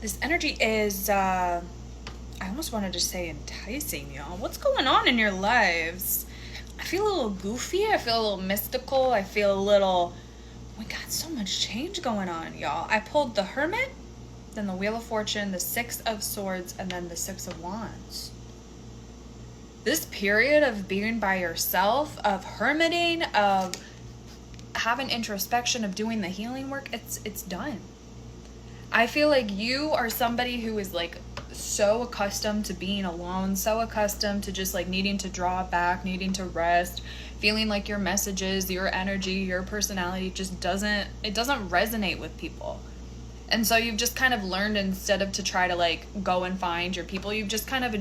This energy is, I almost wanted to say enticing, y'all. What's going on in your lives? I feel a little goofy. I feel a little mystical. I feel a little, we got so much change going on, y'all. I pulled the Hermit, then the Wheel of Fortune, the Six of Swords, and then the Six of Wands. This period of being by yourself, of hermiting, of having introspection, of doing the healing work, it's done. I feel like you are somebody who is like so accustomed to being alone, so accustomed to just like needing to draw back, needing to rest, feeling like your messages, your energy, your personality just doesn't resonate with people. And so you've just kind of learned, instead of to try to like go and find your people, you've just kind of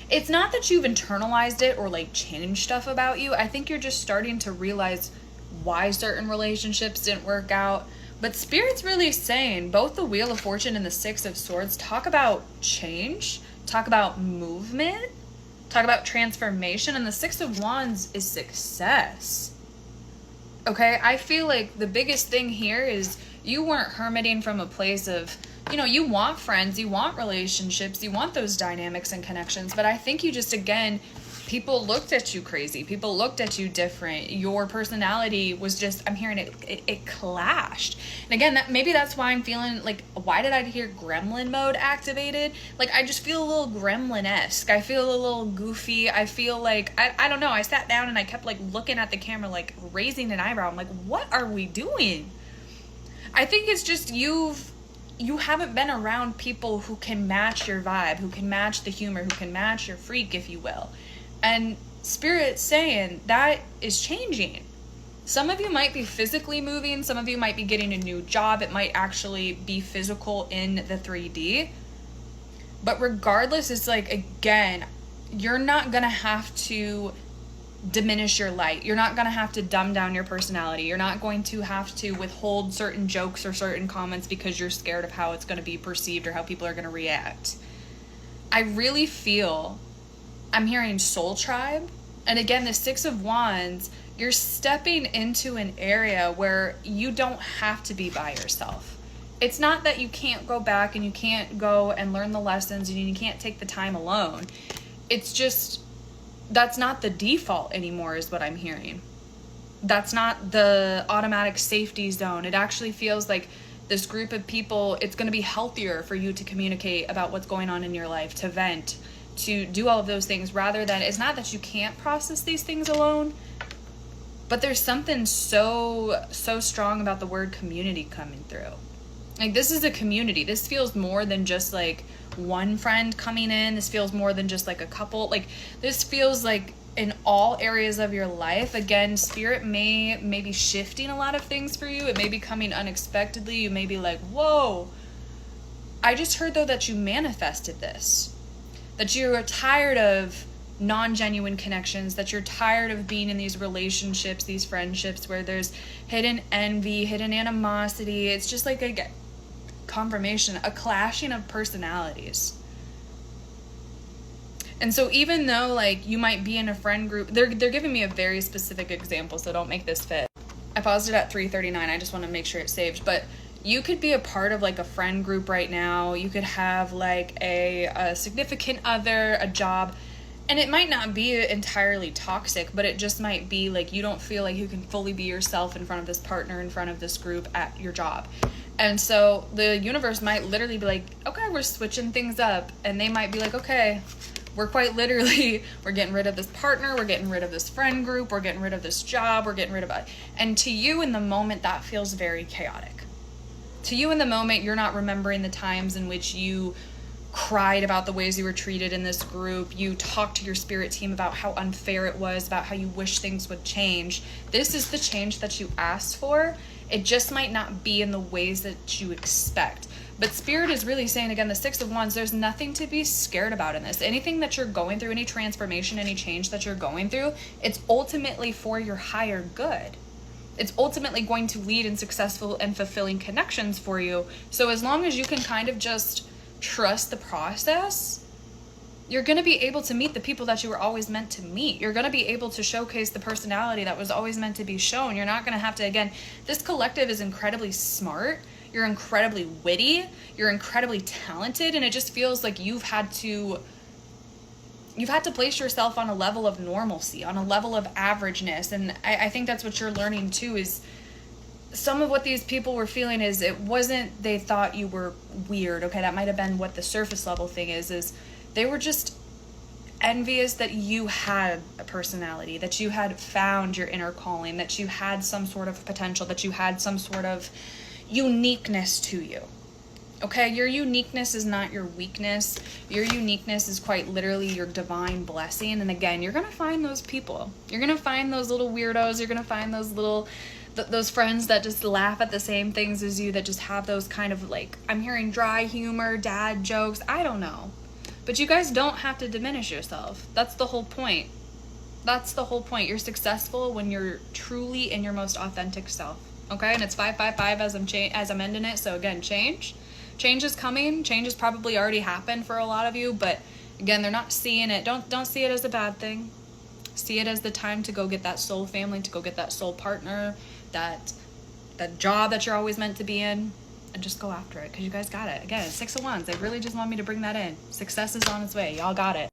it's not that you've internalized it or like changed stuff about you. I think you're just starting to realize why certain relationships didn't work out. But Spirit's really saying both the Wheel of Fortune and the Six of Swords talk about change, talk about movement, talk about transformation, and the Six of Wands is success. Okay, I feel like the biggest thing here is you weren't hermiting from a place of, you want friends, you want relationships, you want those dynamics and connections, but I think you just, again, people looked at you crazy. People looked at you different. Your personality was just, I'm hearing it clashed. And again, maybe that's why I'm feeling like, why did I hear gremlin mode activated? Like, I just feel a little gremlin-esque. I feel a little goofy. I feel like, I don't know. I sat down and I kept like looking at the camera, like raising an eyebrow. I'm like, what are we doing? I think it's just you haven't been around people who can match your vibe, who can match the humor, who can match your freak, if you will. And Spirit's saying that is changing. Some of you might be physically moving. Some of you might be getting a new job. It might actually be physical in the 3D. But regardless, it's like, again, you're not going to have to diminish your light. You're not going to have to dumb down your personality. You're not going to have to withhold certain jokes or certain comments because you're scared of how it's going to be perceived or how people are going to react. I really feel, I'm hearing soul tribe. And again, the Six of Wands, you're stepping into an area where you don't have to be by yourself. It's not that you can't go back and you can't go and learn the lessons and you can't take the time alone. It's just, that's not the default anymore, is what I'm hearing. That's not the automatic safety zone. It actually feels like this group of people, it's going to be healthier for you to communicate about what's going on in your life, to vent, to do all of those things, rather than, it's not that you can't process these things alone, but there's something so strong about the word community coming through. Like, this is a community. This feels more than just like one friend coming in. This feels more than just like a couple. Like, this feels like in all areas of your life. Again, Spirit may be shifting a lot of things for you. It may be coming unexpectedly. You may be like, whoa. I just heard though that you manifested this. That you're tired of non-genuine connections, that you're tired of being in these relationships, these friendships where there's hidden envy, hidden animosity. It's just like a confirmation, a clashing of personalities. And so even though like you might be in a friend group, they're giving me a very specific example, so don't make this fit. I paused it at 3:39. I just want to make sure it's saved, but you could be a part of like a friend group right now. You could have like a significant other, a job, and it might not be entirely toxic, but it just might be like you don't feel like you can fully be yourself in front of this partner, in front of this group at your job. And so the universe might literally be like, okay, we're switching things up. And they might be like, okay, we're quite literally, we're getting rid of this partner, we're getting rid of this friend group, we're getting rid of this job, we're getting rid of it. And to you in the moment, that feels very chaotic. To you in the moment, you're not remembering the times in which you cried about the ways you were treated in this group. You talked to your spirit team about how unfair it was, about how you wish things would change. This is the change that you asked for. It just might not be in the ways that you expect. But Spirit is really saying, again, the Six of Wands, there's nothing to be scared about in this. Anything that you're going through, any transformation, any change that you're going through, it's ultimately for your higher good. It's ultimately going to lead in successful and fulfilling connections for you. So as long as you can kind of just trust the process, you're going to be able to meet the people that you were always meant to meet. You're going to be able to showcase the personality that was always meant to be shown. You're not going to have to, again, this collective is incredibly smart. You're incredibly witty. You're incredibly talented. And it just feels like you've had to place yourself on a level of normalcy, on a level of averageness. And I think that's what you're learning too, is some of what these people were feeling is it wasn't they thought you were weird. Okay, that might have been what the surface level thing is they were just envious that you had a personality, that you had found your inner calling, that you had some sort of potential, that you had some sort of uniqueness to you. Okay, your uniqueness is not your weakness. Your uniqueness is quite literally your divine blessing. And again, you're going to find those people. You're going to find those little weirdos. You're going to find those little those friends that just laugh at the same things as you, that just have those kind of like, I'm hearing dry humor, dad jokes, I don't know. But you guys don't have to diminish yourself. That's the whole point. That's the whole point. You're successful when you're truly in your most authentic self. Okay? And it's 555 as I'm ending it. So again, change is coming. Change has probably already happened for a lot of you, but again, they're not seeing it. Don't see it as a bad thing. See it as the time to go get that soul family, to go get that soul partner, that job that you're always meant to be in. And just go after it, because you guys got it. Again, it's 6 of Wands. They really just want me to bring that in. Success is on its way. Y'all got it.